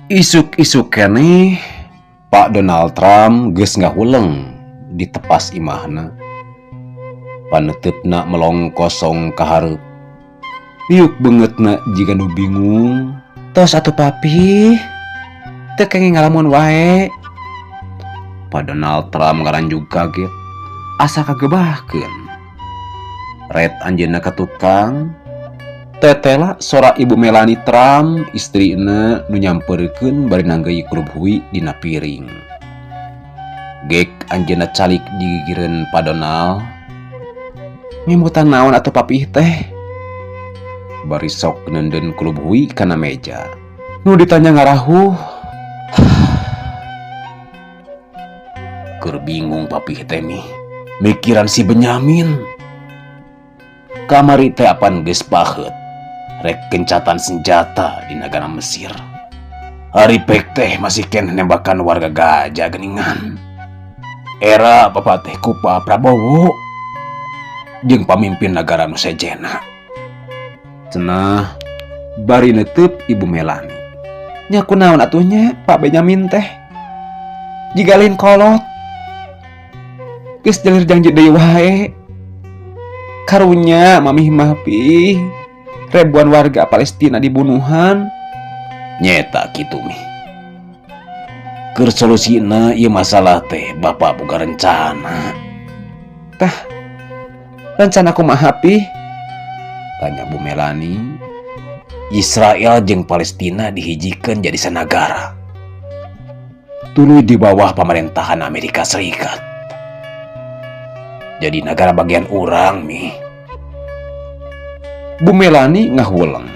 Isuk-isuk keneh Pak Donald Trump geus ngahuleng di tepas imahna. Paneutupna melong kosong ka hareup. Liuk beungeutna jiga nu bingung. Tos atuh papi, teu kenging ngalamun wae. Pak Donald Trump ngaranjug kaget, asa kagebahkeun. Red anjeunna ka tukang, tetela sora Ibu Melanie Trump, istrina nu nyampeurkeun bari nanggeui kurup hui dina piring. Gek anjeunna calik digigireun Pak Donald. Ngimutan naon atuh papi teh? Bari sok neundeun kurup hui kana meja. Nu ditanya ngarahuh. Keur bingung papih teh nih. Mikiran si Benyamin. Kamari teh apan geus paheut. Rek gencatan senjata di negara Mesir. Haripek teh masih keneh nembakan warga Gajah geuningan. Era Bapak teh ku Pak Prabowo jeung pamimpin negara nu sejena. Cenah bari neuteub Ibu Melanie. Nya kunaon atuhnya Pak Benyamin teh? Jiga lain kolot. Geus jalir janji deui wae. Karunya mamih mah pi ribuan warga Palestina dibunuhan. Nyeta kitu mih. Keur solusina ieu masalah teh Bapak boga rencana. Tah, rencana kumaha pi? Tanya Bu Melanie. Israel jeung Palestina dihijikeun jadi sanagara. Tuluy di bawah pemerintahan Amerika Serikat. Jadi negara bagian urang mi. Bu Melanie ngahuleng.